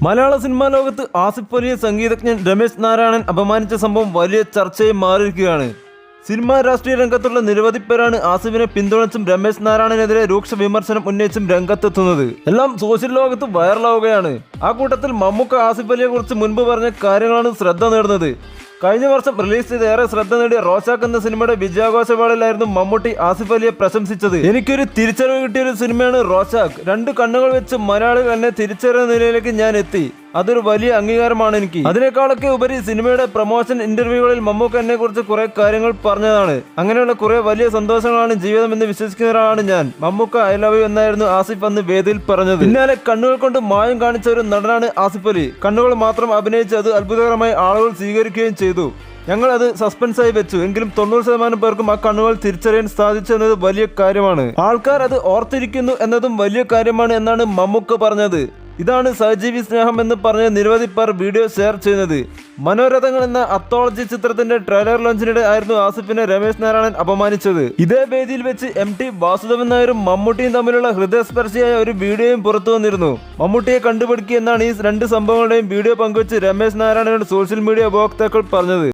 മലയാള cinema ലോകത്ത് ആസിഫ് അലിയെ സംഗീതജ്ഞൻ രമേശ് നാരായണൻ അപമാനിച്ച സംഭവം വലിയ ചർച്ചയായി മാറിയിരിക്കുകയാണ്. സിനിമാ രാഷ്ട്രീയ രംഗത്തുള്ള നിരവധി പേരാണ് ആസിഫിനെ പിന്തുണച്ചും രമേശ് നാരായണനെതിരെ രൂക്ഷ വിമർശനം ഉന്നയിച്ചും രംഗത്തെത്തുന്നത്. എല്ലാം സോഷ്യൽ ലോകത്ത് വൈറലാവുകയാണ്. ആ കൂട്ടത്തിൽ മമ്മൂക്ക ആസിഫ് അലിയെ കുറിച്ച് മുൻപ് പറഞ്ഞ കാര്യങ്ങളാണ് ശ്രദ്ധ നേടുന്നത്. കഴിഞ്ഞ വർഷം റിലീസ് ചെയ്ത് ഏറെ ശ്രദ്ധ നേടിയ റോഷാക്ക് എന്ന സിനിമയുടെ വിജയാഘോഷവേളയിലായിരുന്നു മമ്മൂട്ടി ആസിഫ് അലിയെ പ്രശംസിച്ചത്. എനിക്കൊരു തിരിച്ചറിവ് കിട്ടിയൊരു സിനിമയാണ് റോഷാക്ക്. 2 കണ്ണുകൾ വെച്ച് മലയാളികൾ എന്നെ തിരിച്ചറിയുന്ന നിലയിലേക്ക് ഞാൻ എത്തി. അതൊരു വലിയ അംഗീകാരമാണ് എനിക്ക്. അതിനേക്കാളൊക്കെ ഉപരി സിനിമയുടെ പ്രൊമോഷൻ ഇന്റർവ്യൂകളിൽ മമ്മൂക്ക എന്നെ കുറിച്ച് കുറെ കാര്യങ്ങൾ പറഞ്ഞതാണ്. അങ്ങനെയുള്ള കുറെ വലിയ സന്തോഷങ്ങളാണ് ജീവിതം എന്ന് വിശ്വസിക്കുന്ന ഒരാളാണ് ഞാൻ. മമ്മൂക്ക ഐ ലവ് യു എന്നായിരുന്നു ആസിഫ് അന്ന് വേദിയിൽ പറഞ്ഞത്. പിന്നാലെ കണ്ണുകൾ കൊണ്ട് മായം കാണിച്ച ഒരു നടനാണ് ആസിഫ് അലി. കണ്ണുകൾ മാത്രം അഭിനയിച്ച് അത് അത്ഭുതകരമായി ആളുകൾ സ്വീകരിക്കുകയും ചെയ്തു. ഞങ്ങൾ അത് സസ്പെൻസായി വെച്ചു. എങ്കിലും 90% പേർക്കും ആ കണ്ണുകൾ തിരിച്ചറിയാൻ സാധിച്ചു എന്നത് വലിയ കാര്യമാണ്. ആൾക്കാർ അത് ഓർത്തിരിക്കുന്നു എന്നതും വലിയ കാര്യമാണ് എന്നാണ് മമ്മൂക്ക പറഞ്ഞത്. ഇതാണ് സഹജീവി സ്നേഹം എന്ന് പറഞ്ഞ നിരവധി പേർ വീഡിയോ ഷെയർ ചെയ്യുന്നത്. മനോരഥങ്ങൾ എന്ന അത്തോളജി ചിത്രത്തിന്റെ ട്രെയിലർ ലോഞ്ചിനിടെ ആയിരുന്നു ആസിഫിനെ രമേശ് നാരായണൻ അപമാനിച്ചത്. ഇതേ വേദിയിൽ വെച്ച് MT വാസുദേവൻ നായരും മമ്മൂട്ടിയും തമ്മിലുള്ള ഹൃദയസ്പർശിയായ ഒരു വീഡിയോയും പുറത്തു വന്നിരുന്നു. മമ്മൂട്ടിയെ കണ്ടുപിടിക്കുക എന്നാണ് ഈ 2 സംഭവങ്ങളുടെയും വീഡിയോ പങ്കുവച്ച് രമേശ് നാരായണനോട് സോഷ്യൽ മീഡിയ ഉപഭോക്താക്കൾ പറഞ്ഞത്.